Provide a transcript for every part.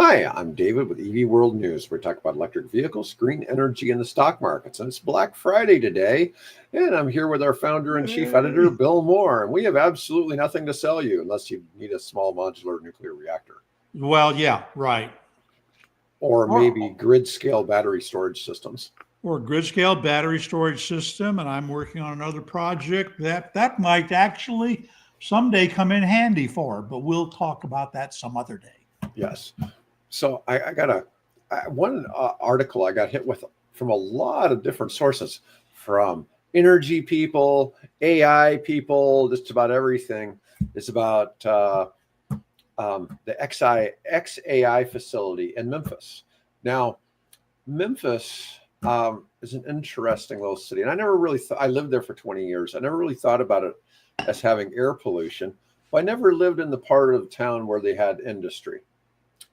Hi, I'm David with EV World News. We talk about electric vehicles, green energy, and the stock markets. And it's Black Friday today. And I'm here with our founder and chief editor, Bill Moore. And we have absolutely nothing to sell you unless you need a small modular nuclear reactor. Well, yeah, right. Or maybe grid scale battery storage systems. Or grid scale battery storage system. And I'm working on another project that might actually someday come in handy for, but we'll talk about that some other day. Yes. So I got one article I got hit with from a lot of different sources, from energy people, AI people, just about everything. It's about the XAI facility in Memphis. Now, Memphis is an interesting little city, and I never really thought. I lived there for 20 years. I never really thought about it as having air pollution. But I never lived in the part of town where they had industry.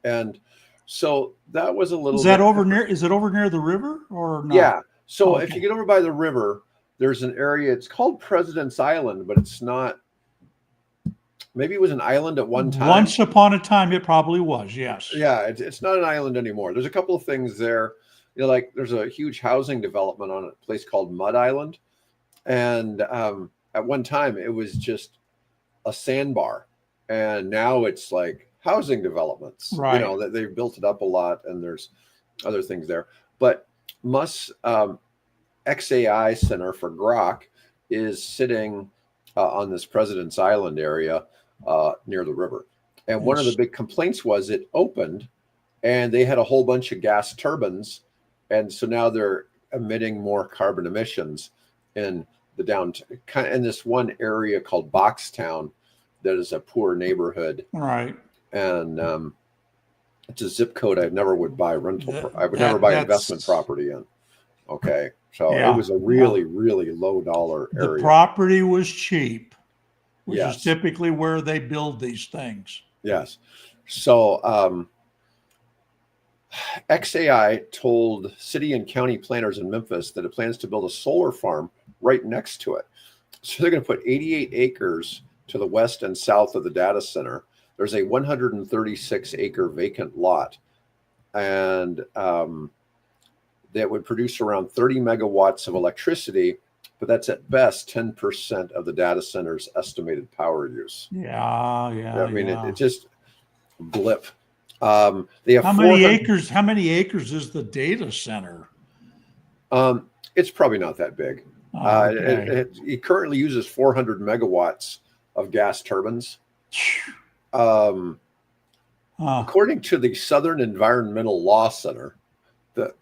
And so that was a little. Is that over near? Is it over near the river or not? Yeah. So if you get over by the river, there's an area. It's called President's Island, but it's not. Maybe it was an island at one time. Once upon a time, it probably was. Yes. Yeah, it's not an island anymore. There's a couple of things there. Like there's a huge housing development on a place called Mud Island, and at one time it was just a sandbar, and now it's like housing developments, right? That they've built it up a lot, and there's other things there. But XAI Center for Grok is sitting on this President's Island area near the river. And one of the big complaints was it opened, and they had a whole bunch of gas turbines, and so now they're emitting more carbon emissions in the downtown, kind of in this one area called Boxtown, that is a poor neighborhood, right? And it's a zip code I never would buy rental. I would never buy investment property in. Okay, so it was a really, really low dollar area. The property was cheap, which yes. is typically where they build these things. Yes. So XAI told city and county planners in Memphis that it plans to build a solar farm right next to it. So they're going to put 88 acres to the west and south of the data center. There's a 136-acre vacant lot, and that would produce around 30 megawatts of electricity, but that's at best 10% of the data center's estimated power use. Yeah. I mean, it just blip. They have how many acres? How many acres is the data center? It's probably not that big. Okay. It currently uses 400 megawatts of gas turbines. According to the Southern Environmental Law Center,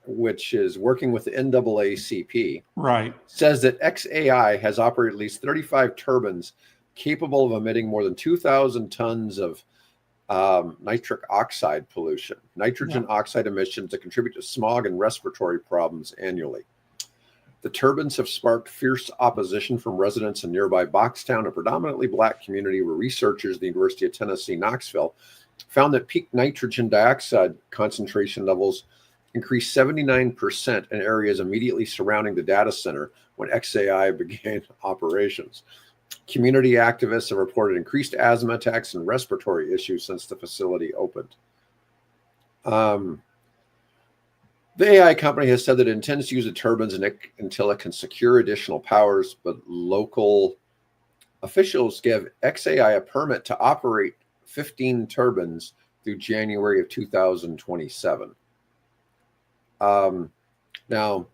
which is working with the NAACP, right, says that XAI has operated at least 35 turbines capable of emitting more than 2,000 tons of nitric oxide pollution, nitrogen oxide emissions that contribute to smog and respiratory problems annually. The turbines have sparked fierce opposition from residents in nearby Boxtown, a predominantly Black community where researchers at the University of Tennessee, Knoxville, found that peak nitrogen dioxide concentration levels increased 79% in areas immediately surrounding the data center when XAI began operations. Community activists have reported increased asthma attacks and respiratory issues since the facility opened. The AI company has said that it intends to use the turbines until it can secure additional powers, but local officials give XAI a permit to operate 15 turbines through January of 2027. Now,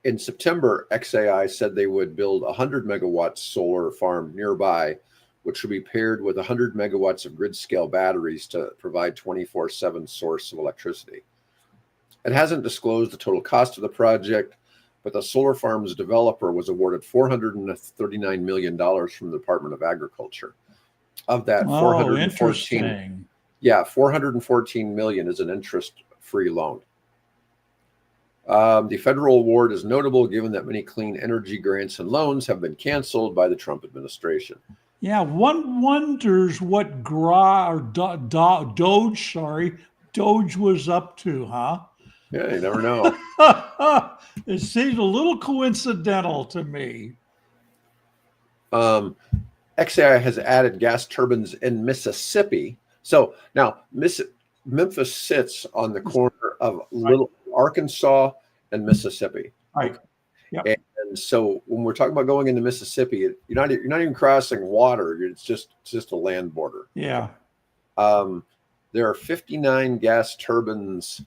in September, XAI said they would build a 100 megawatt solar farm nearby, which would be paired with 100 megawatts of grid-scale batteries to provide 24/7 source of electricity. It hasn't disclosed the total cost of the project, but the solar farm's developer was awarded $439 million from the Department of Agriculture. Of that, 414 million is an interest-free loan. The federal award is notable given that many clean energy grants and loans have been canceled by the Trump administration. Yeah, one wonders what Doge was up to, huh? Yeah, you never know. It seems a little coincidental to me. XAI has added gas turbines in Mississippi. So now Memphis sits on the corner of Right. Little Arkansas and Mississippi. Right. Okay. Yep. And so when we're talking about going into Mississippi, you're not even crossing water. It's just a land border. Yeah. Um, there are 59 gas turbines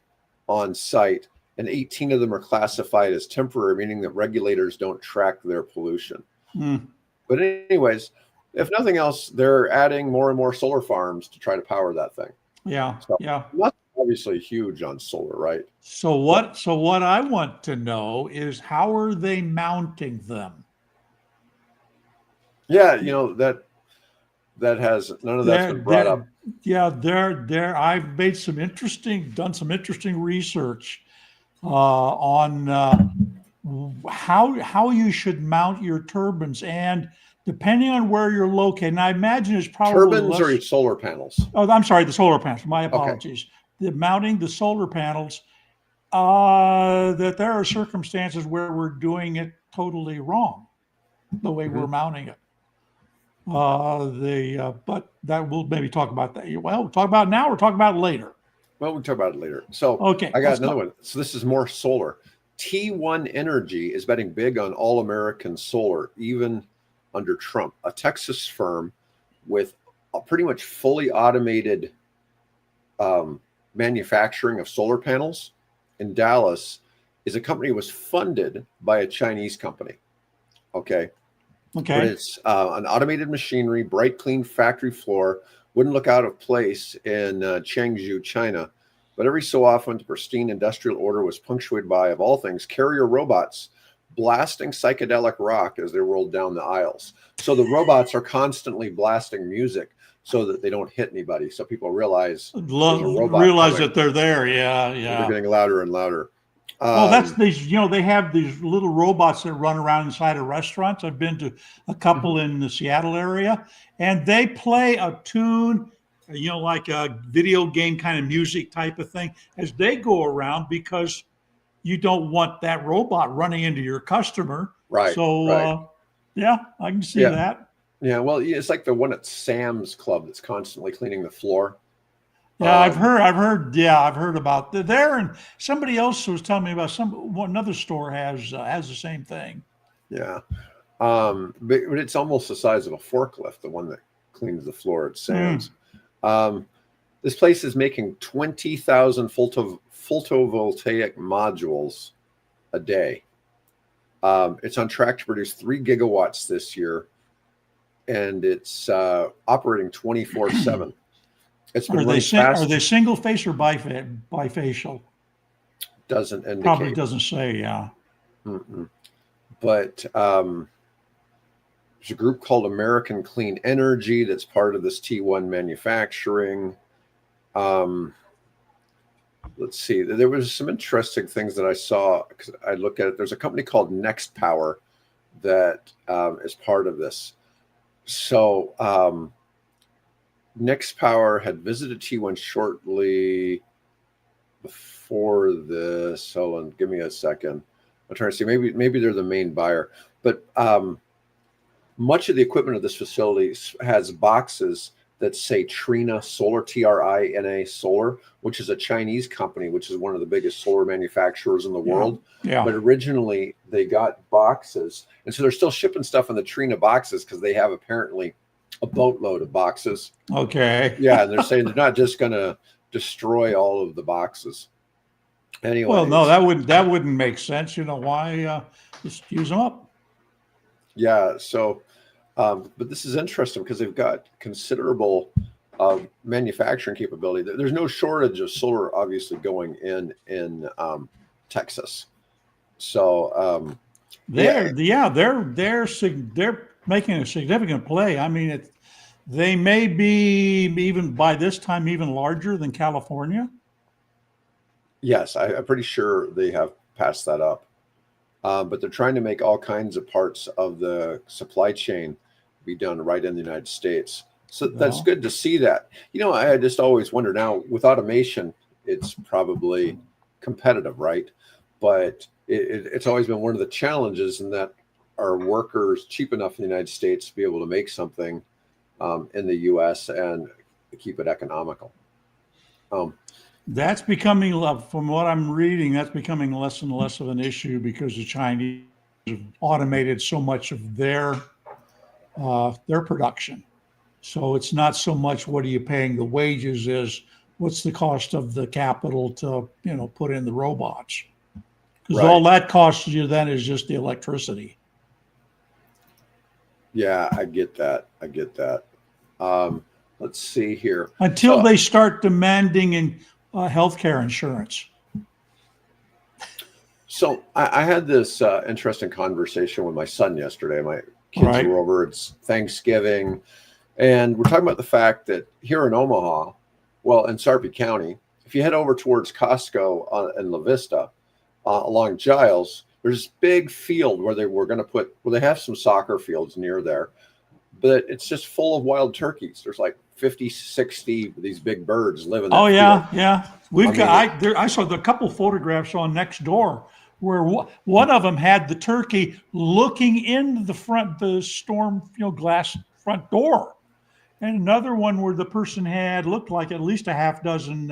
on site, and 18 of them are classified as temporary, meaning that regulators don't track their pollution. Mm. But anyways, if nothing else, they're adding more and more solar farms to try to power that thing. Yeah. So Yeah. that's obviously huge on solar, right? So what I want to know is how are they mounting them? Yeah, that has none of that's been brought up. They're I've done some interesting research on how you should mount your turbines, and depending on where you're located. And I imagine it's probably Turbines or less. solar panels? Oh, I'm sorry, the solar panels. My Okay. apologies. The mounting the solar panels. That there are circumstances where we're doing it totally wrong, the way we're Mhm. mounting it. But that we'll maybe talk about that. Well, we'll talk about it now or talk about it later. Well, we'll talk about it later. So Okay, I got let's another go. one. So this is more solar. T1 Energy is betting big on all American solar, even under Trump. A Texas firm with a pretty much fully automated manufacturing of solar panels in Dallas is a company that was funded by a Chinese company. Okay. But Okay. it's an automated machinery, bright, clean factory floor. Wouldn't look out of place in Changzhou, China. But every so often, the pristine industrial order was punctuated by, of all things, carrier robots blasting psychedelic rock as they rolled down the aisles. So the robots are constantly blasting music so that they don't hit anybody. So people realize there's a robot Realize coming. that they're there. Yeah, They're yeah. getting louder and louder. Well, that's these, they have these little robots that run around inside of restaurants. I've been to a couple in the Seattle area, and they play a tune, like a video game kind of music type of thing as they go around because you don't want that robot running into your customer. Right, So, right. yeah, I can see Yeah. that. Yeah, well, it's like the one at Sam's Club that's constantly cleaning the floor. Yeah, I've heard about there, and somebody else was telling me about another store has the same thing. Yeah, but it's almost the size of a forklift, the one that cleans the floor at Sam's. This place is making 20,000 photovoltaic modules a day. It's on track to produce 3 gigawatts this year, and it's operating 24/7. It's been running fast. Are they single face or bifacial? Doesn't indicate. Probably doesn't say. Yeah. Mm-mm. But there's a group called American Clean Energy that's part of this T1 manufacturing. Let's see. There was some interesting things that I saw because I looked at it. There's a company called Next Power that is part of this. So Next Power had visited T1 shortly before this. Hold on, give me a second. I'm trying to see. Maybe they're the main buyer, but much of the equipment of this facility has boxes that say Trina Solar, Trina Solar, which is a Chinese company, which is one of the biggest solar manufacturers in the world. Yeah. But originally they got boxes, and so they're still shipping stuff in the Trina boxes because they have apparently a boatload of boxes. Okay. Yeah, and they're saying they're not just going to destroy all of the boxes. Anyway. Well, no, that wouldn't make sense. You know why? Just use them up. Yeah. So, but this is interesting because they've got considerable manufacturing capability. There's no shortage of solar, obviously, going in Texas. So they're making a significant play. I mean, they may be even by this time even larger than California. Yes, I'm pretty sure they have passed that up. But they're trying to make all kinds of parts of the supply chain be done right in the United States. So that's good to see that. I just always wonder now with automation, it's probably competitive, right? But it's always been one of the challenges in that are workers cheap enough in the United States to be able to make something in the U.S. and keep it economical. That's becoming, from what I'm reading, that's becoming less and less of an issue because the Chinese have automated so much of their production. So it's not so much what are you paying the wages is what's the cost of the capital to, put in the robots. Because all Right. that costs you then is just the electricity. Yeah, I get that. I get that. Um, let's see here. Until So, they start demanding healthcare insurance. so I had this interesting conversation with my son yesterday. My kids Right. were over. It's Thanksgiving, and we're talking about the fact that here in Omaha, well, in Sarpy County, if you head over towards Costco in La Vista, along Giles, there's this big field where they were going to put. Well, they have some soccer fields near there, but it's just full of wild turkeys. There's like 50, 60 of these big birds live in Oh that field. yeah, yeah. I We've got. mean, I saw the couple photographs on next door where one of them had the turkey looking in the storm, glass front door, and another one where the person had looked like at least a half dozen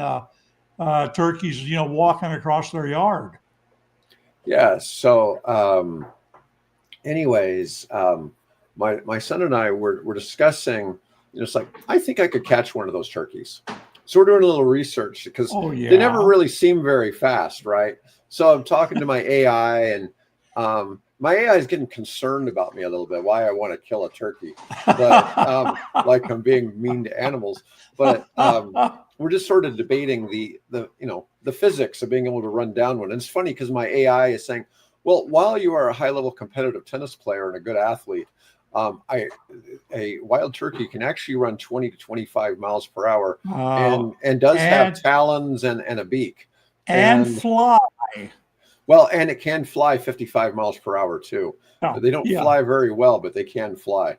turkeys, walking across their yard. yeah. So, anyways, my son and I were discussing. It's like I think I could catch one of those turkeys. So we're doing a little research because Oh they never yeah. really seem very fast, right? So I'm talking to my AI, and my AI is getting concerned about me a little bit. Why I want to kill a turkey, but like I'm being mean to animals. But we're just sort of debating the physics of being able to run down one. And it's funny because my AI is saying, well, while you are a high level competitive tennis player and a good athlete, a wild turkey can actually run 20 to 25 miles per hour Oh, and does have and talons and a beak. and And fly. well, and it can fly 55 miles per hour too. Oh They don't yeah. fly very well, but they can fly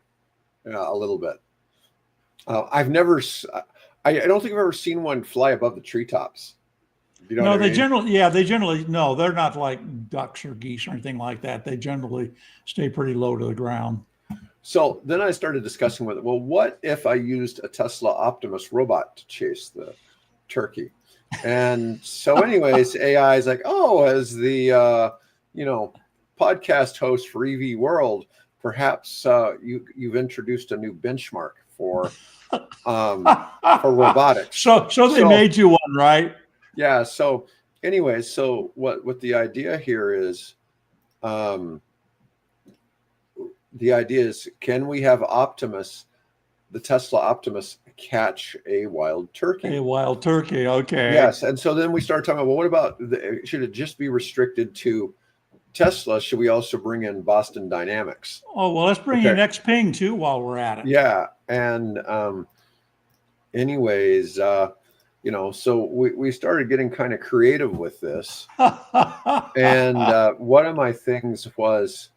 a little bit. I've never, I don't think I've ever seen one fly above the treetops. You know what No, I mean? they generally, no, they're not like ducks or geese or anything like that. They generally stay pretty low to the ground. So then I started discussing with it. Well, what if I used a Tesla Optimus robot to chase the turkey? And so, anyways, AI is like, oh, as the podcast host for EV World, perhaps you've introduced a new benchmark for robotics. So they So made you one, right? yeah. So, anyways, so what the idea here is, um, the idea is, can we have Optimus, the Tesla Optimus, catch a wild turkey? A wild turkey. Okay. Yes. And so then we start talking about, well, what about should it just be restricted to Tesla? Should we also bring in Boston Dynamics? Oh, well, let's bring in Okay. Xpeng too while we're at it. Yeah. And anyways, so we started getting kind of creative with this. And one of my things was,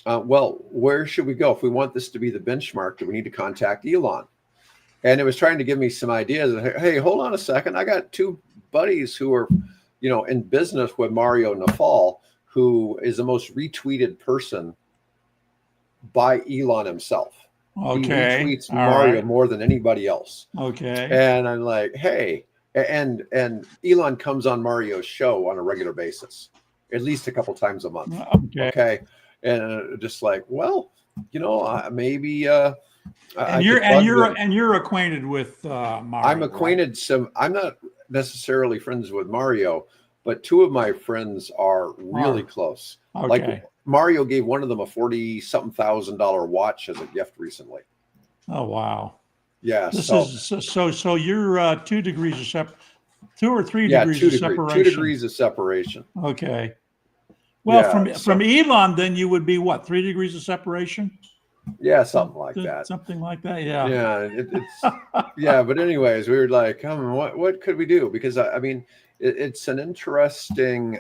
well, where should we go? If we want this to be the benchmark, do we need to contact Elon? And it was trying to give me some ideas. Hey, hold on a second. I got two buddies who are, in business with Mario Nafal, who is the most retweeted person by Elon himself. He Okay. retweets All Mario right. more than anybody else. Okay. And I'm like, hey, and Elon comes on Mario's show on a regular basis, at least a couple times a month. Okay. Okay. And just like, well, maybe And you're acquainted with Mario. I'm acquainted right? I'm not necessarily friends with Mario, but two of my friends are really close. Okay. Like Mario gave one of them a 40-something thousand watch as a gift recently. Oh wow. Yeah. This So is so you're 2 degrees of 2 or 3 yeah, degrees 2 of degrees, separation. 2 degrees of separation. Okay. Well, Yeah. from Elon, then you would be what, 3 degrees of separation? Yeah, something like that. Something like that. Yeah. Yeah, it's yeah. But anyways, we were like, what could we do? Because I mean, it's an interesting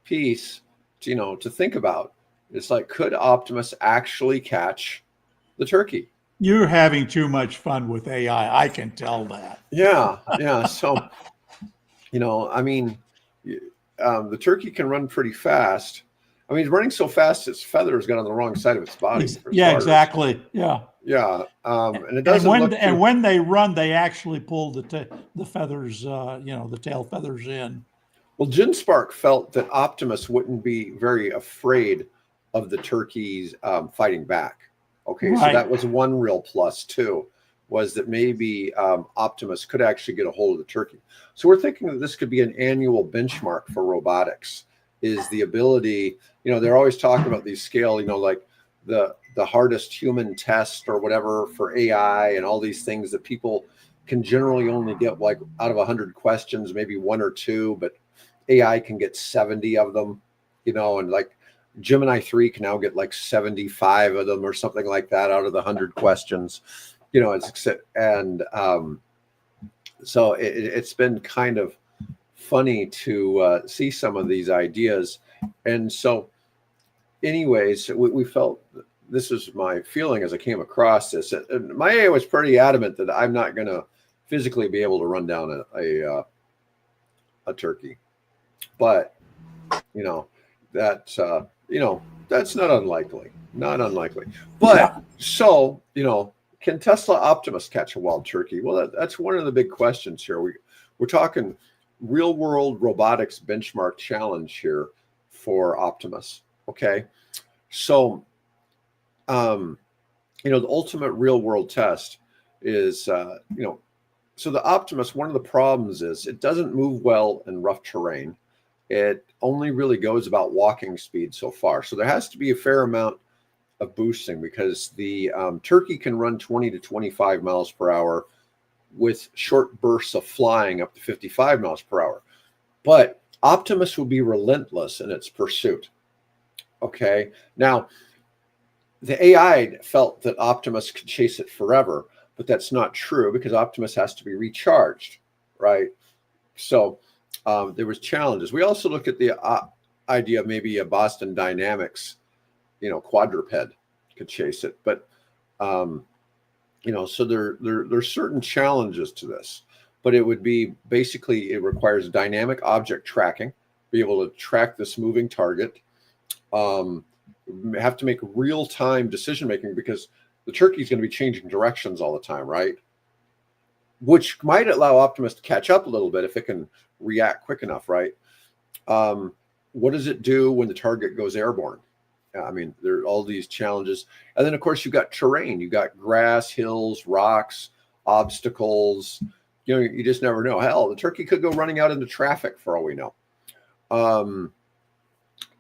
piece to think about. It's like, could Optimus actually catch the turkey? You're having too much fun with AI. I can tell that. Yeah, yeah. So I mean, the turkey can run pretty fast, I mean, running so fast, its feathers got on the wrong side of its body. For Yeah, starters. exactly. Yeah. Yeah, and it doesn't look too. And when they run, they actually pull the feathers, the tail feathers in. Well, Spark felt that Optimus wouldn't be very afraid of the turkeys fighting back. Okay, so Right. that was one real plus too, was that maybe Optimus could actually get a hold of the turkey. So we're thinking that this could be an annual benchmark for robotics, is the ability, they're always talking about these scale, like the hardest human test or whatever for AI and all these things that people can generally only get like out of 100 questions, maybe one or two, but AI can get 70 of them, and like Gemini 3 can now get like 75 of them or something like that out of the 100 questions, so it's been kind of funny to see some of these ideas. And so anyways, we felt, this is my feeling as I came across this, and my AI was pretty adamant that I'm not going to physically be able to run down a turkey. But that's not unlikely, but Yeah. So can Tesla Optimus catch a wild turkey? Well, that's one of the big questions here. We're talking real world robotics benchmark challenge here for Optimus. Okay, so the ultimate real world test is so the Optimus, one of the problems is it doesn't move well in rough terrain. It only really goes about walking speed so far. So there has to be a fair amount of boosting, because the turkey can run 20 to 25 miles per hour with short bursts of flying up to 55 miles per hour. But Optimus will be relentless in its pursuit. Okay. Now, the AI felt that Optimus could chase it forever, but that's not true, because Optimus has to be recharged, right? So there was challenges. We also looked at the idea of maybe a Boston Dynamics, quadruped could chase it, but so there's certain challenges to this. But it would be basically, it requires dynamic object tracking, be able to track this moving target. Have to make real-time decision making, because the turkey is going to be changing directions all the time, right? Which might allow Optimus to catch up a little bit if it can react quick enough, right? What does it do when the target goes airborne? I mean, there are all these challenges. And then, of course, you've got terrain. You've got grass, hills, rocks, obstacles. You just never know. Hell, the turkey could go running out into traffic for all we know.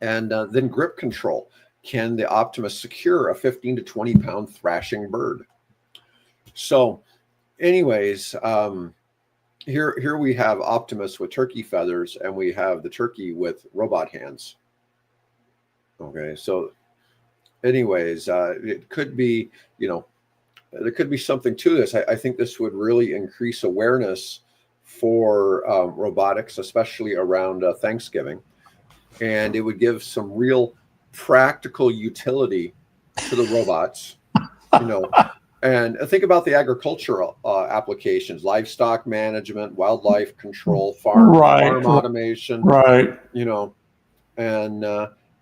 And then grip control. Can the Optimus secure a 15 to 20 pound thrashing bird? So anyways, here we have Optimus with turkey feathers, and we have the turkey with robot hands. Okay, so anyways, it could be, there could be something to this. I think this would really increase awareness for robotics, especially around Thanksgiving. And it would give some real practical utility to the robots, and think about the agricultural applications, livestock management, wildlife control, farm automation, right?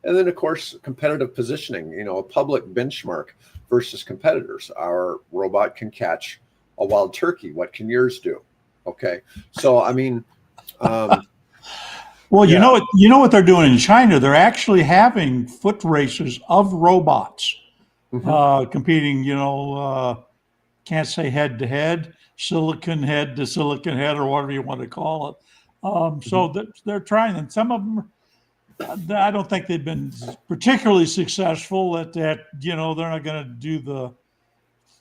And then of course competitive positioning, a public benchmark versus competitors. Our robot can catch a wild turkey. What can yours do? Okay, so I mean. Well, yeah. You know what they're doing in China? They're actually having foot races of robots competing. Can't say head to head, silicon head to silicon head, or whatever you want to call it. So they're trying, and some of them, I don't think they've been particularly successful at that. They're not going to do the,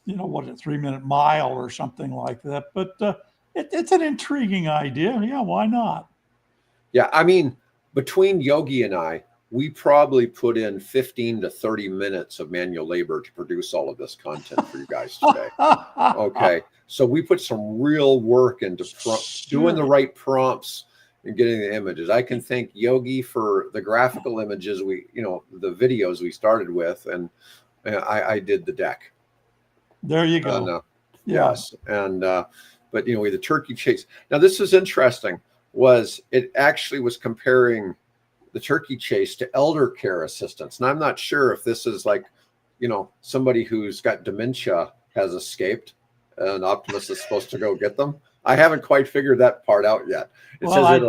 3-minute mile or something like that. But it's an intriguing idea. Yeah, why not? Yeah, I mean, between Yogi and I, we probably put in 15 to 30 minutes of manual labor to produce all of this content for you guys today. Okay, so we put some real work into doing the right prompts and getting the images. I can thank Yogi for the graphical images the videos we started with, and I did the deck. There you go. And, yes, and but we had the turkey chase. Now this is interesting. It actually was comparing the turkey chase to elder care assistance. And I'm not sure if this is like, somebody who's got dementia has escaped and Optimus is supposed to go get them. I haven't quite figured that part out yet. It says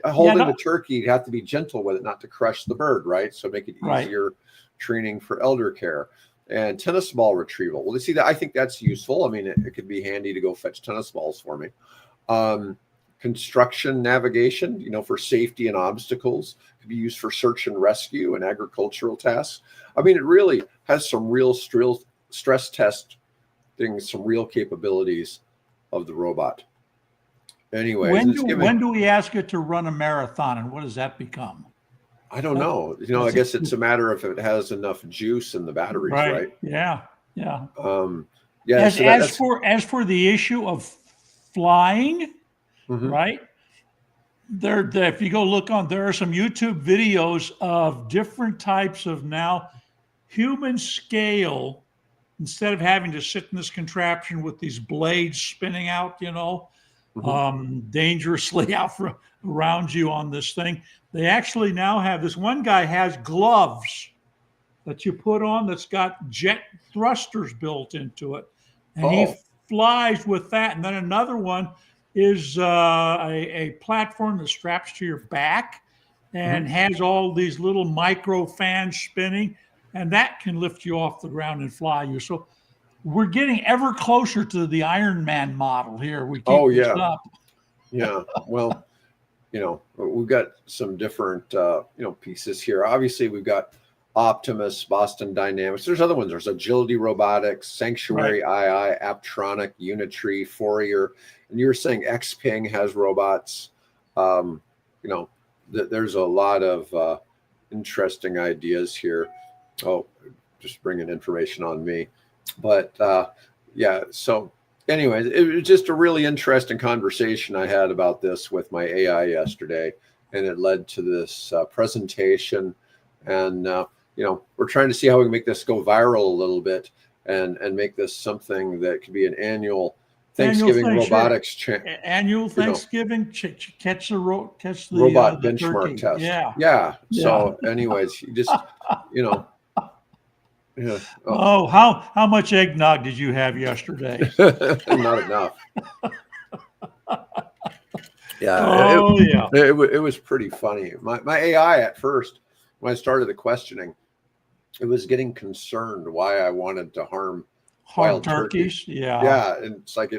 holding the turkey, you have to be gentle with it, not to crush the bird, right? So make it easier training for elder care. And tennis ball retrieval. Well, you see that, I think that's useful. I mean, it could be handy to go fetch tennis balls for me. Construction navigation, for safety and obstacles. Could be used for search and rescue and agricultural tasks. I mean, it really has some real stress test things, some real capabilities of the robot. Anyway, when do we ask it to run a marathon, and what does that become? I don't know. I guess it's a matter of if it has enough juice in the batteries, right? Yeah. As for the issue of flying, right? There, if you go look there are some YouTube videos of different types of now human scale. Instead of having to sit in this contraption with these blades spinning out, dangerously out around you on this thing, they actually now have this. One guy has gloves that you put on that's got jet thrusters built into it, and he flies with that. And then another one is a platform that straps to your back and has all these little micro fans spinning, and that can lift you off the ground and fly you. So we're getting ever closer to the Iron Man model here. We keep this up. Yeah. Well, we've got some different, pieces here. Obviously, we've got Optimus, Boston Dynamics. There's other ones. There's Agility Robotics, Sanctuary II, Aptronic, Unitree, Fourier. And you were saying Xpeng has robots. There's a lot of interesting ideas here. Oh, just bringing information on me. But so anyways, it was just a really interesting conversation I had about this with my AI yesterday, and it led to this presentation. And we're trying to see how we can make this go viral a little bit and make this something that could be an annual Thanksgiving robotics annual Thanksgiving catch the robot benchmark turkey. test. So anyways, you just Yeah. How much eggnog did you have yesterday? Not enough. It was pretty funny. My AI at first, when I started the questioning, it was getting concerned why I wanted to harm wild turkeys. Yeah, and it's like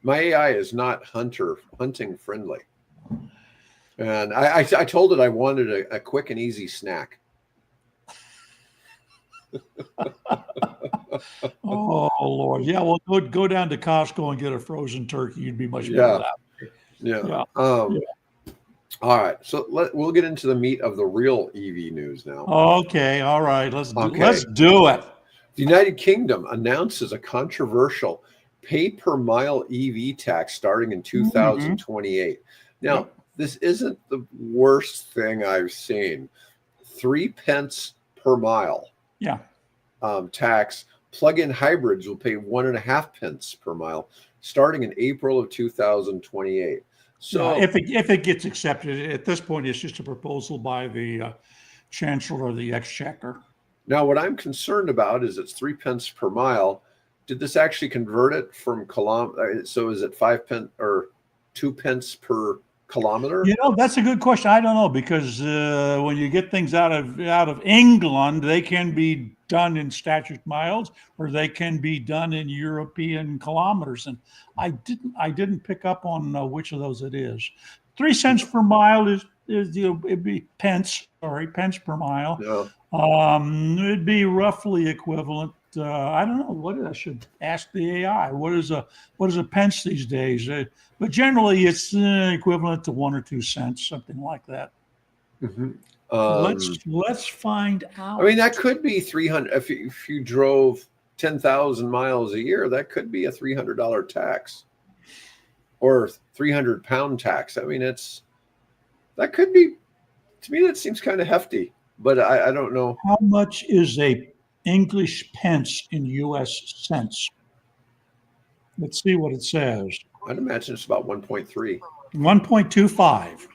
my AI is not hunting friendly, and I told it I wanted a quick and easy snack. Oh Lord, yeah. Well, go down to Costco and get a frozen turkey. You'd be much better. Yeah. All right, so we'll get into the meat of the real EV news now. Okay, all right. Let's do it. The United Kingdom announces a controversial pay-per-mile EV tax starting in 2028. Now, this isn't the worst thing I've seen. 3 pence per mile. Tax. Plug-in hybrids will pay 1.5 pence per mile starting in April of 2028. So if it gets accepted, at this point, it's just a proposal by the Chancellor of the Exchequer. Now, what I'm concerned about is it's 3 pence per mile. Did this actually convert it from kilometer? So is it 5 pence or 2 pence per kilometer? That's a good question. I don't know, because when you get things out of England, they can be done in statute miles, or they can be done in European kilometers. And I didn't pick up on which of those it is. 3 cents per mile is it'd be pence per mile. Yeah. It'd be roughly equivalent. I don't know what I should ask the AI. What is a pence these days? But generally, it's equivalent to 1 or 2 cents, something like that. Let's find out. I mean, that could be 300. If you drove 10,000 miles a year, that could be a $300 tax or 300-pound tax. I mean, that could be. To me, that seems kind of hefty, but I don't know. How much is a English pence in U.S. cents? Let's see what it says. I'd imagine it's about 1.3. 1.25.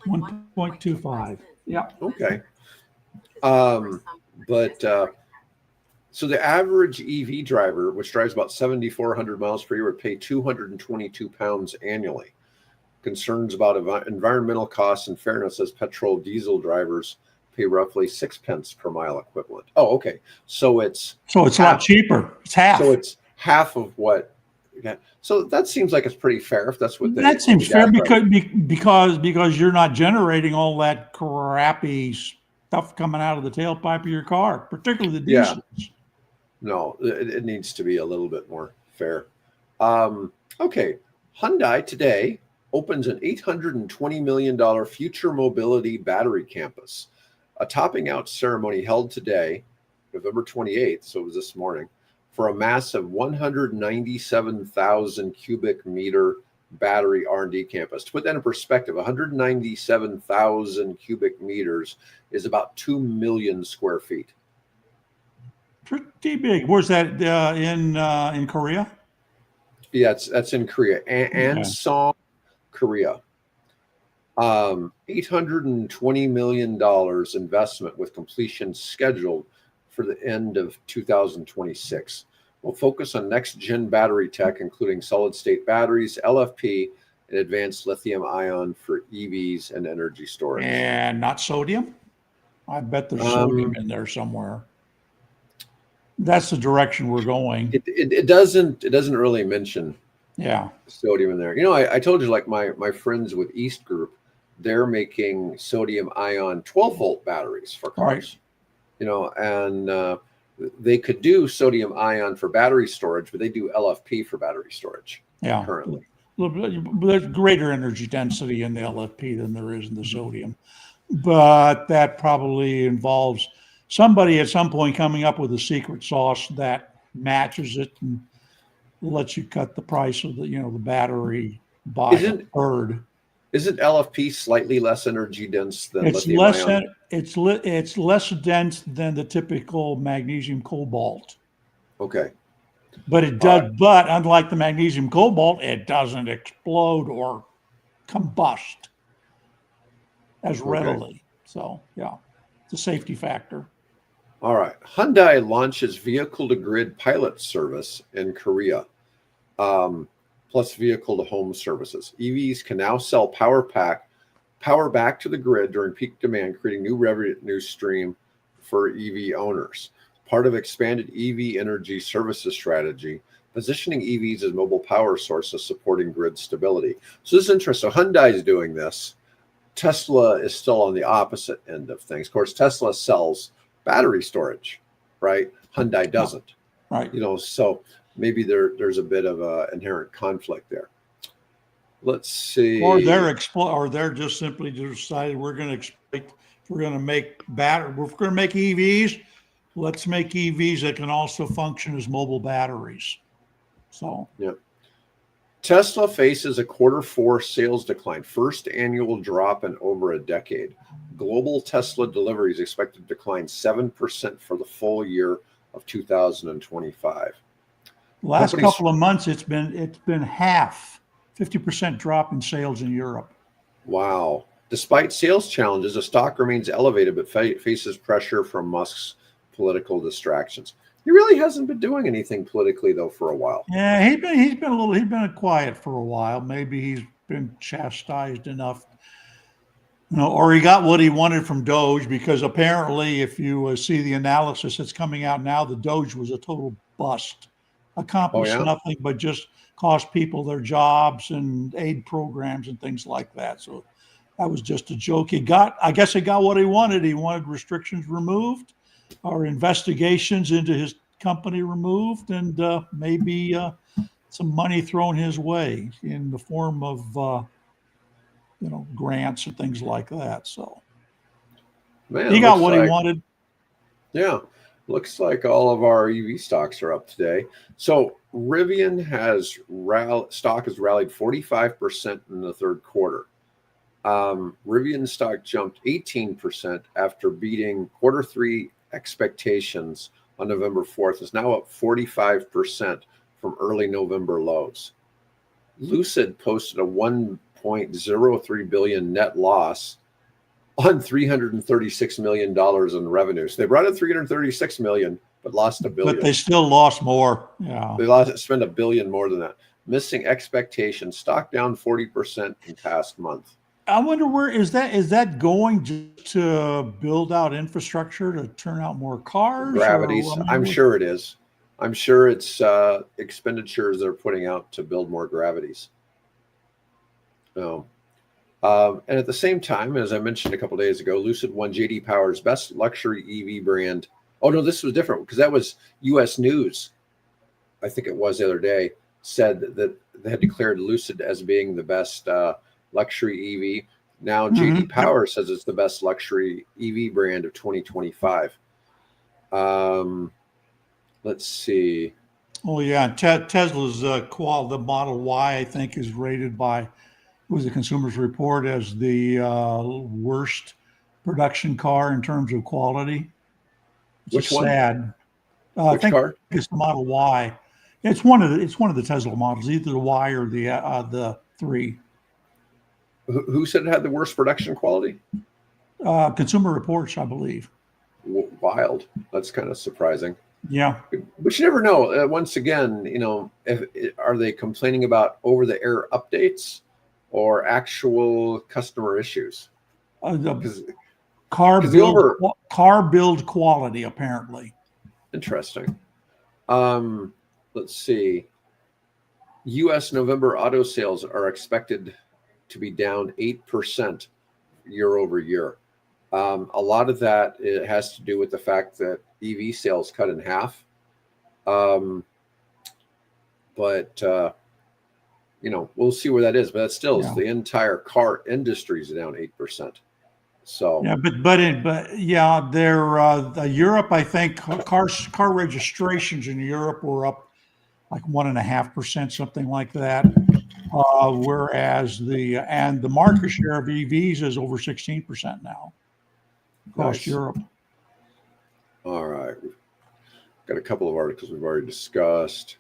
1.25. Yeah. Okay. But so the average EV driver, which drives about 7,400 miles per year, would pay 222 pounds annually. Concerns about environmental costs and fairness, as petrol diesel drivers pay roughly 6 pence per mile equivalent. Oh, okay. So it's a lot cheaper. It's half. So it's half of what. Yeah. So that seems like it's pretty fair if that's what that seems fair because you're not generating all that crappy stuff coming out of the tailpipe of your car, particularly the diesels. Yeah. No, it needs to be a little bit more fair. Okay. Hyundai today opens an $820 million future mobility battery campus. A topping out ceremony held today, November 28th, so it was this morning, for a massive 197,000 cubic meter battery R&D campus. To put that in perspective, 197,000 cubic meters is about 2 million square feet. Pretty big. Where's that in Korea? Yeah, that's in Korea, Ansong, Korea. $820 million investment with completion scheduled for the end of 2026. We'll focus on next-gen battery tech, including solid-state batteries, LFP, and advanced lithium-ion for EVs and energy storage. And not sodium? I bet there's sodium in there somewhere. That's the direction we're going. It doesn't really mention sodium in there. You know, I told you, like my friends with East Group, they're making sodium ion 12-volt batteries for cars. Right. You know, and they could do sodium ion for battery storage, but they do LFP for battery storage currently. There's greater energy density in the LFP than there is in the sodium. But that probably involves somebody at some point coming up with a secret sauce that matches it and lets you cut the price of the battery by a third. Isn't LFP slightly less energy dense than lithium ion? It's less dense than the typical magnesium cobalt. Okay. But it does. Right. But unlike the magnesium cobalt, it doesn't explode or combust as readily. So yeah, it's a safety factor. All right. Hyundai launches vehicle-to-grid pilot service in Korea, plus vehicle-to-home services. EVs can now sell power back to the grid during peak demand, creating new revenue stream for EV owners. Part of expanded EV energy services strategy, positioning EVs as mobile power sources supporting grid stability. So this is interesting. So Hyundai is doing this. Tesla is still on the opposite end of things. Of course, Tesla sells battery storage, right? Hyundai doesn't. Right. You know, so maybe there's a bit of an inherent conflict there. Let's see. Or they're just simply decided we're going to make EVs. Let's make EVs that can also function as mobile batteries. So yeah. Tesla faces a Q4 sales decline, first annual drop in over a decade. Global Tesla deliveries expected to decline 7% for the full year of 2025. Last couple of months, it's been half, 50% drop in sales in Europe. Wow. Despite sales challenges, the stock remains elevated but faces pressure from Musk's political distractions. He really hasn't been doing anything politically though for a while. Yeah, he's been quiet for a while. Maybe he's been chastised enough, or he got what he wanted from Doge, because apparently, if you see the analysis that's coming out now, the Doge was a total bust. Accomplished nothing but just cost people their jobs and aid programs and things like that. So that was just a joke. I guess he got what he wanted. He wanted restrictions removed, or investigations into his company removed, and maybe some money thrown his way in the form of grants and things like that. So he got what he wanted. Yeah. Looks like all of our EV stocks are up today. So Rivian stock has rallied 45% in the third quarter. Rivian stock jumped 18% after beating Q3 expectations on November 4th. Is now up 45% from early November lows. Lucid posted a 1.2 $1.03 billion net loss on $336 million in revenue. So they brought in $336 million, but lost $1 billion. But they still lost more. Yeah. They spent $1 billion more than that. Missing expectations. Stock down 40% in past month. I wonder where is that going to build out infrastructure to turn out more cars? Gravities. Or, I'm sure it is. I'm sure it's expenditures they're putting out to build more gravities. So, and at the same time, as I mentioned a couple of days ago, Lucid won J.D. Power's best luxury EV brand. Oh no, this was different because that was U.S. News. I think it was the other day. Said that they had declared Lucid as being the best luxury EV. Now J.D. Power says it's the best luxury EV brand of 2025. Let's see. Oh yeah, Tesla's the Model Y, I think, is rated by the Consumer's Report as the worst production car in terms of quality. Which one? Sad. Which I think car? it's the Model Y. It's one of the Tesla models, either the Y or the 3. Who said it had the worst production quality? Consumer Reports, I believe. Wild. That's kind of surprising. Yeah. But you never know. Once again, are they complaining about over-the-air updates or actual customer issues? The car build quality, apparently. Interesting. Let's see. U.S. November auto sales are expected to be down 8% year over year. A lot of that it has to do with the fact that EV sales cut in half. But we'll see where that is. But that still is the entire car industry is down 8%. So yeah, they're Europe. I think car registrations in Europe were up like 1.5%, something like that. Whereas the market share of EVs is over 16% now across Europe. All right. We've got a couple of articles we've already discussed.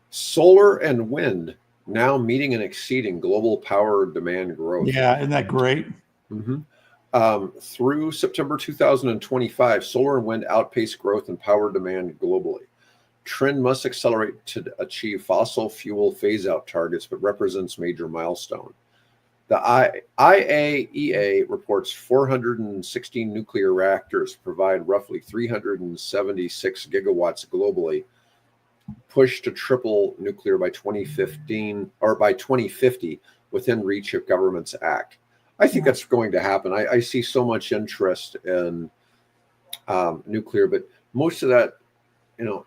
Solar and wind now meeting and exceeding global power demand growth. Yeah, isn't that great? Mm-hmm. Through September 2025, solar and wind outpaced growth in power demand globally. Trend must accelerate to achieve fossil fuel phase-out targets, but represents major milestone. The IAEA reports 416 nuclear reactors provide roughly 376 gigawatts globally, pushed to triple nuclear by 2015 or by 2050 within reach of governments act. I think that's going to happen. I see so much interest in nuclear, but most of that,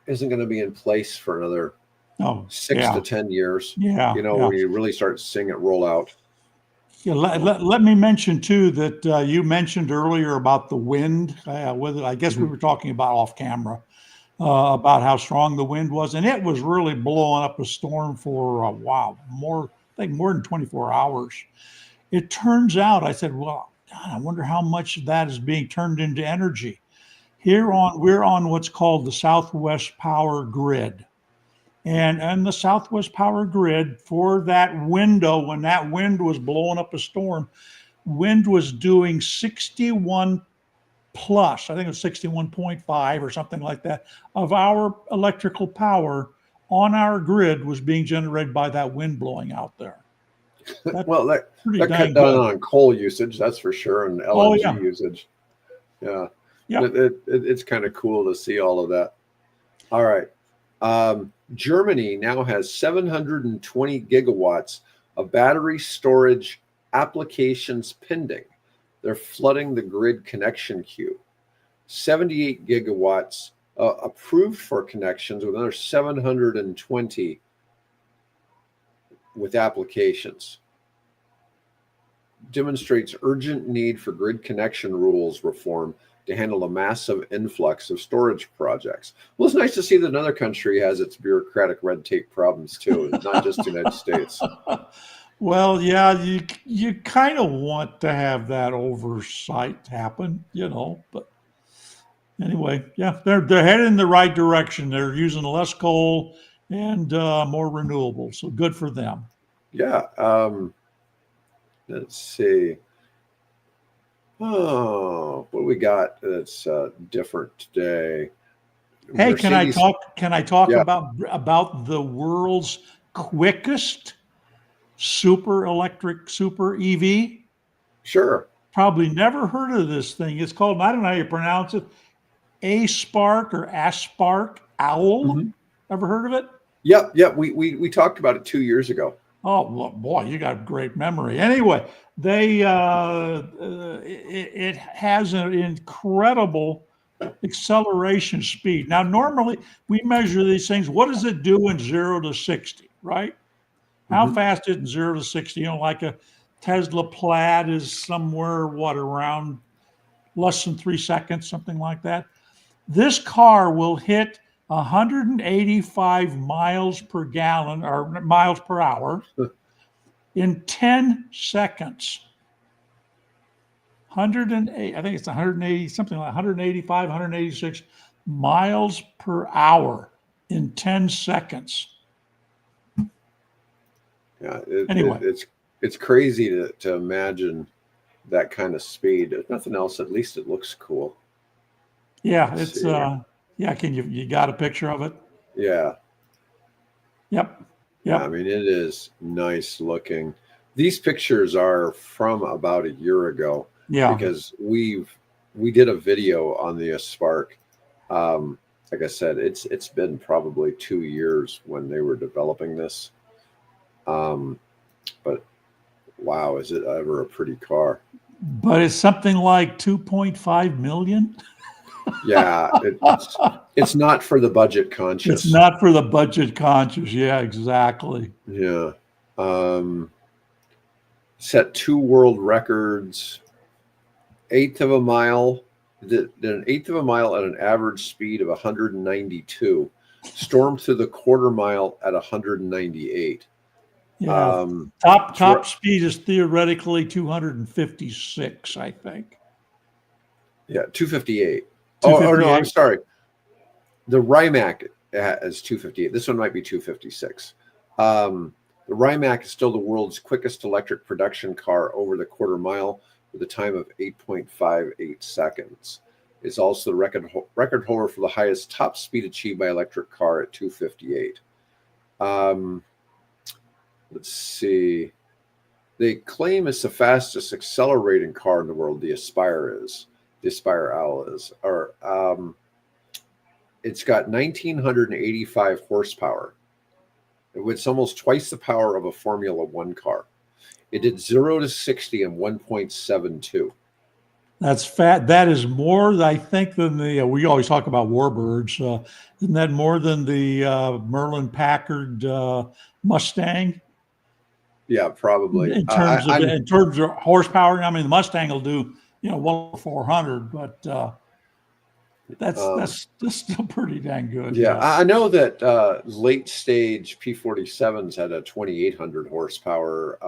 isn't going to be in place for another 6 to 10 years. When you really start seeing it roll out. Yeah, let me mention too that you mentioned earlier about the wind. I guess we were talking about off camera about how strong the wind was, and it was really blowing up a storm for more than 24 hours. It turns out, I said, well, God, I wonder how much of that is being turned into energy. We're on what's called the Southwest Power Grid. And the Southwest Power Grid, for that window, when that wind was blowing up a storm, wind was doing 61 plus, I think it was 61.5 or something like that, of our electrical power on our grid was being generated by that wind blowing out there. That cut down on coal usage, that's for sure, and LNG usage. Yeah. It's kind of cool to see all of that. All right. Germany now has 720 gigawatts of battery storage applications pending. They're flooding the grid connection queue. 78 gigawatts approved for connections, with another 720 with applications. Demonstrates urgent need for grid connection rules reform to handle a massive influx of storage projects. Well, it's nice to see that another country has its bureaucratic red tape problems too, not just the United States. Well, yeah, you kind of want to have that oversight happen, but anyway, yeah, they're headed in the right direction. They're using less coal and more renewable, so good for them. Yeah. Let's see. Oh, what do we got that's different today? Hey, Mercedes. Can I talk Yeah, about the world's quickest super EV? sure. Probably never heard of this thing. It's called, I don't know how you pronounce it, A Spark or Aspark Owl. Hmm. Ever heard of it? Yep, yep. We talked about it 2 years ago. Oh, well, boy, you got great memory. Anyway, it has an incredible acceleration speed. Now, normally we measure these things. What does it do in 0 to 60, right? How Hmm. fast is it in 0 to 60? Like a Tesla Plaid is somewhere, what, around less than 3 seconds, something like that. This car will hit 185 miles per gallon or miles per hour in 10 seconds. 108, I think it's 180, something like 185, 186 miles per hour in 10 seconds. Yeah, Anyway, it's crazy to imagine that kind of speed. If nothing else, at least it looks cool. yeah, Let's it's see. yeah, you got a picture of it? Yeah, Yep. yeah. I Yep. mean, it is nice looking. These pictures are from about a year ago Yeah. because we did a video on the Spark. Like I said, it's been probably 2 years when they were developing this. Um, but wow, is it ever a pretty car? But it's something like 2.5 million. Yeah, it's not for the budget It's conscious. not for the budget conscious. Yeah, exactly. Yeah. Um, Set two world records. Eighth of a mile. Did an eighth of a mile at an average speed of 192. Stormed through the quarter mile at 198. Yeah. Um, it's Top speed is theoretically 256, I think. yeah, 258. Oh no, I'm 258. sorry. The Rimac is 258. This one might be 256. The Rimac is still the world's quickest electric production car over the quarter mile with a time of 8.58 seconds. It's also the record holder for the highest top speed achieved by electric car at 258. Um, let's see. They claim it's the fastest accelerating car in the world. The Aspire is. The Aspire Owl is. Or it's got 1,985 horsepower. It's almost twice the power of a Formula One car. It did 0 to 60 in 1.72. That's fat. That is more, I think, than the. We always talk about warbirds. Isn't that more than the Merlin Packard Mustang Yeah, probably. in terms of horsepower? I mean, the Mustang will do well 400, but um, that's still pretty dang good. yeah, Yeah. I know that late stage P47s had a 2,800 horsepower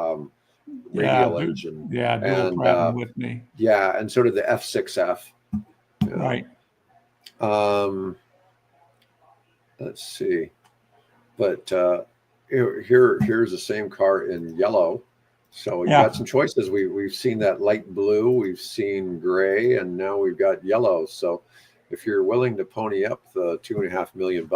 Yeah, radial engine, yeah, dual and Pratt and Whitney. yeah, and so did the F6F. Yeah. Right. Um, let's see, but here's the same car in yellow. So we've got Yeah. some choices. We've seen that light blue, we've seen gray, and now we've got yellow. So if you're willing to pony up the $2.5 million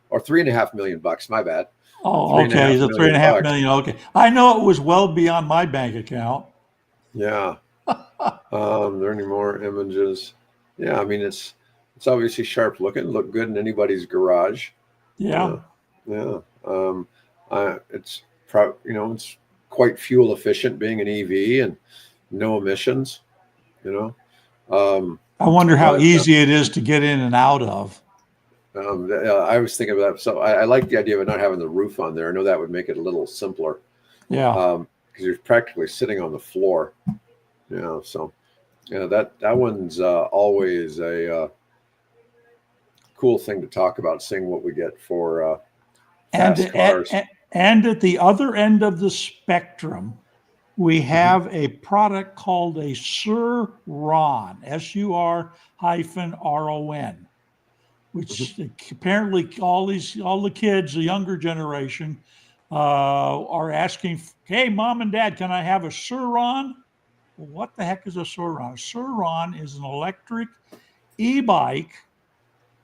or $3.5 million, my bad, Oh, three and a okay. half He's a three and million a half bucks. million. Okay. I know it was well beyond my bank account. Yeah. There are any more images? Yeah, I mean it's obviously sharp looking, look good in anybody's garage. Yeah. Yeah, yeah. It's it's quite fuel efficient being an EV and no emissions. You know, um, I wonder how but easy it is to get in and out of. I was thinking about that. So I like the idea of not having the roof on there. I know that would make it a little simpler Yeah. because you're practically sitting on the floor. So that one's always a cool thing to talk about. Seeing what we get for And fast cars. and at the other end of the spectrum, we Mhm. have a product called a Sur-Ron, SUR-RON, Mhm. which apparently all the kids, the younger generation, are asking, hey, mom and dad, can I have a Suron? Well, what the heck is a Suron? A Suron is an electric e-bike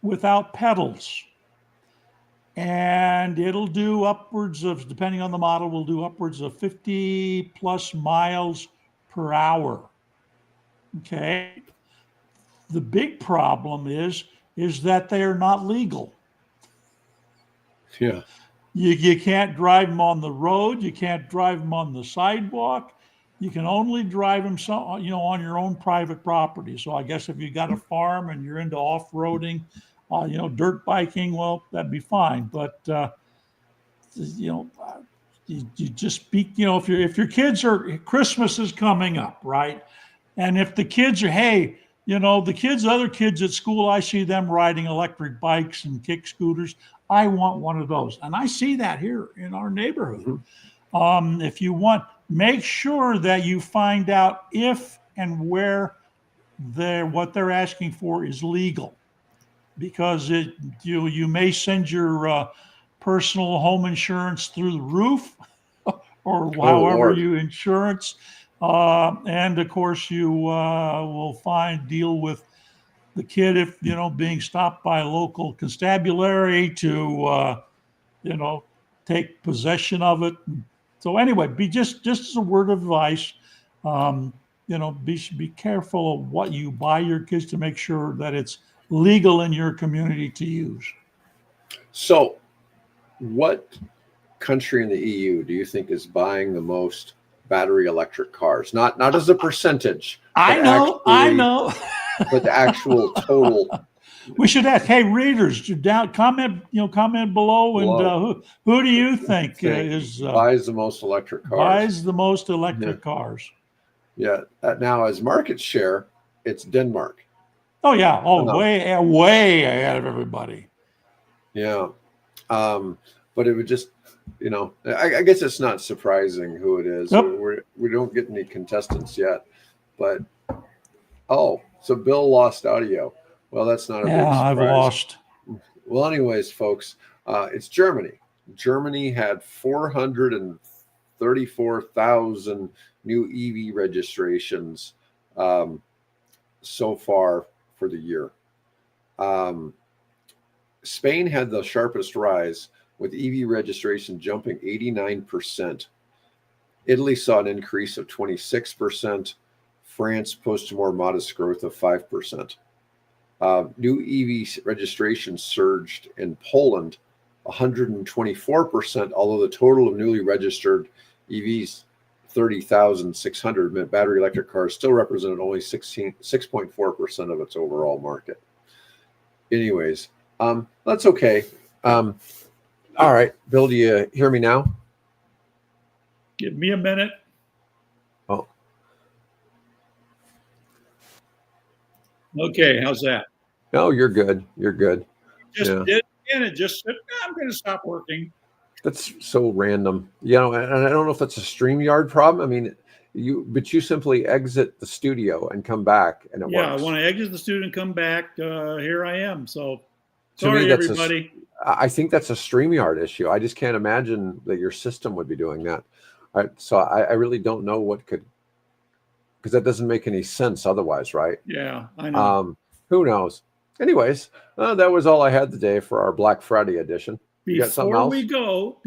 without pedals. And it'll do upwards of, depending on the model, will do upwards of 50 plus miles per hour. Okay. The big problem is that they are not legal. Yeah. You can't drive them on the road. You can't drive them on the sidewalk. You can only drive them on your own private property. So I guess if you got a farm and you're into off-roading, dirt biking, well, that'd be fine. But you just be, if your kids are, Christmas is coming up, right? And if the kids are, hey, other kids at school, I see them riding electric bikes and kick scooters. I want one of those. And I see that here in our neighborhood. If you want, make sure that you find out if and where what they're asking for is legal, because you may send your personal home insurance through the roof or however you insurance. And of course, you will deal with the kid if, being stopped by a local constabulary to, take possession of it. So anyway, just as a word of advice, be careful of what you buy your kids to make sure that it's legal in your community to use. So what country in the EU do you think is buying the most battery electric cars? Not as a percentage. I know. But the actual total. We should ask, hey, readers, comment below, and who do you think buys the most electric cars? Buys the most electric cars. Yeah. Now, as market share, it's Denmark. Oh yeah. Oh, way ahead of everybody. Yeah. But it would just, I guess it's not surprising who it is. Yep. We don't get any contestants yet, but so Bill lost audio. Well, that's not a big surprise. I've lost. Well, anyways, folks, it's Germany. Germany had 434,000 new EV registrations so far for the year. Spain had the sharpest rise, with EV registration jumping 89%. Italy saw an increase of 26%. France posted more modest growth of 5%. New EV registration surged in Poland 124%, although the total of newly registered EVs, 30,600, meant battery electric cars still represented only 6.4% of its overall market. Anyways, that's okay. All right, Bill, do you hear me now? Give me a minute. Oh. Okay, how's that? No, you're good. You're good. Just did it again and just said, I'm going to stop working. That's so random. And I don't know if it's a StreamYard problem. I mean, you simply exit the studio and come back, and it works. Yeah, I want to exit the studio and come back. Here I am. So sorry, everybody. I think that's a StreamYard issue. I just can't imagine that your system would be doing that. So I really don't know what could, because that doesn't make any sense otherwise, right? Yeah, I know. Who knows? Anyways, that was all I had today for our Black Friday edition. Before we go,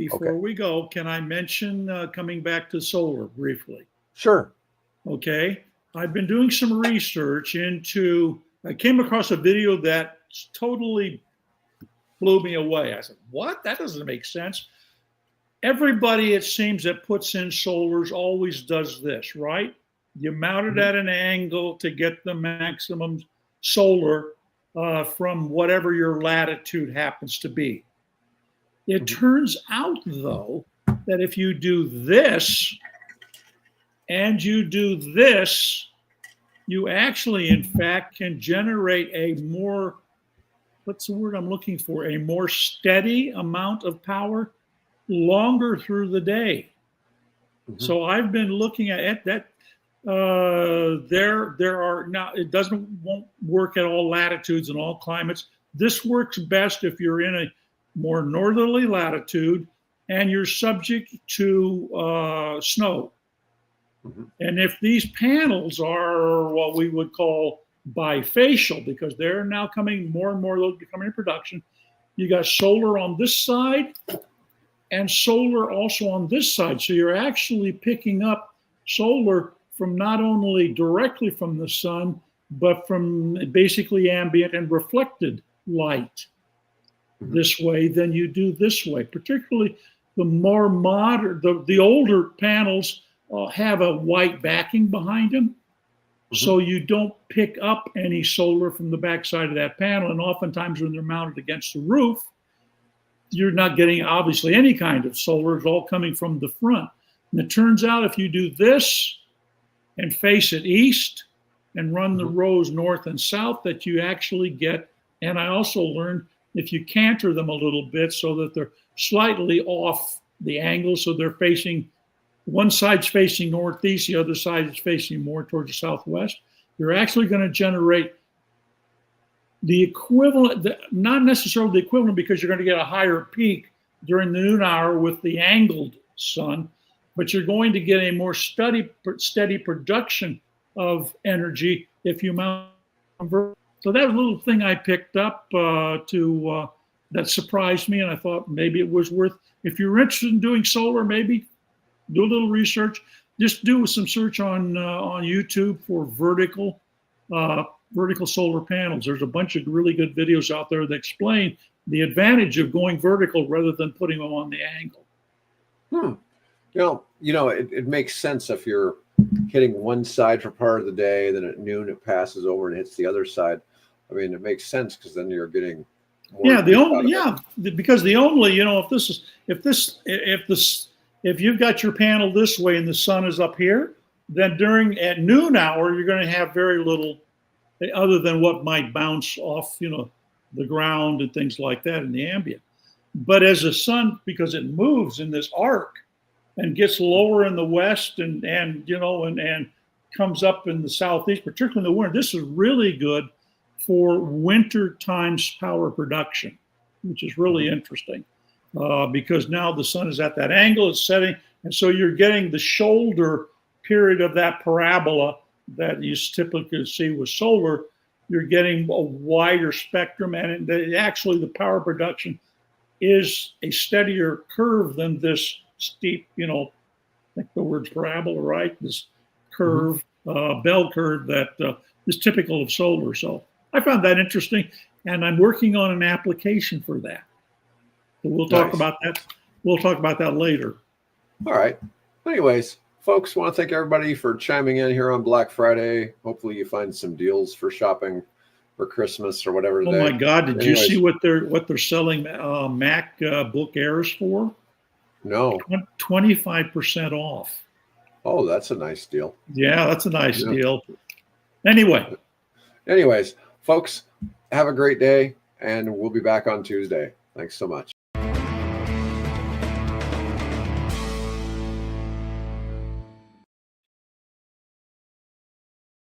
can I mention coming back to solar briefly? Sure. Okay. I've been doing some research I came across a video that totally blew me away. I said, what? That doesn't make sense. Everybody, it seems, that puts in solars always does this, right? You mount it at an angle to get the maximum solar from whatever your latitude happens to be. It turns out, though, that if you do this and you do this, you actually, in fact, can generate a more, what's the word I'm looking for? A more steady amount of power longer through the day. Mm-hmm. So I've been looking at that. There are now, it won't work at all latitudes and all climates. This works best if you're in a more northerly latitude and you're subject to snow. Mhm. And if these panels are what we would call bifacial, because they're now coming more and more, those becoming in production, you got solar on this side and solar also on this side. So you're actually picking up solar from not only directly from the sun, but from basically ambient and reflected light this way than you do this way. Particularly the more modern, the older panels have a white backing behind them. So you don't pick up any solar from the backside of that panel. And oftentimes when they're mounted against the roof, you're not getting obviously any kind of solar. It's all coming from the front. And it turns out if you do this and face it east and run the rows north and south, that you actually get, and I also learned if you canter them a little bit so that they're slightly off the angle, so they're facing, one side's facing northeast, the other side is facing more towards the southwest, you're actually going to generate the equivalent, not necessarily the equivalent, because you're going to get a higher peak during the noon hour with the angled sun, but you're going to get a more steady production of energy if you mount. So that was a little thing I picked up that surprised me, and I thought maybe it was worth, if you're interested in doing solar, maybe do a little research. Just do some search on YouTube for vertical solar panels. There's a bunch of really good videos out there that explain the advantage of going vertical rather than putting them on the angle. It makes sense if you're hitting one side for part of the day, then at noon it passes over and hits the other side. I mean, it makes sense because then you're getting more. Because the only, if you've got your panel this way and the sun is up here, then at noon hour you're going to have very little other than what might bounce off, the ground and things like that in the ambient. But as the sun, because it moves in this arc and gets lower in the west and comes up in the southeast, particularly in the winter, this is really good for winter times power production, which is really interesting because now the sun is at that angle, it's setting, and so you're getting the shoulder period of that parabola that you typically see with solar. You're getting a wider spectrum, and actually the power production is a steadier curve than this steep, I think the word's parabola, right? This curve, bell curve that is typical of solar. So I found that interesting, and I'm working on an application for that. So we'll talk about that. We'll talk about that later. All right. Anyways, folks, want to thank everybody for chiming in here on Black Friday. Hopefully you find some deals for shopping for Christmas or whatever. Oh my God! Did you see what they're selling MacBook Airs for? No. 25% off. Oh, that's a nice deal. Yeah, that's a nice deal. Anyways, folks, have a great day, and we'll be back on Tuesday. Thanks so much.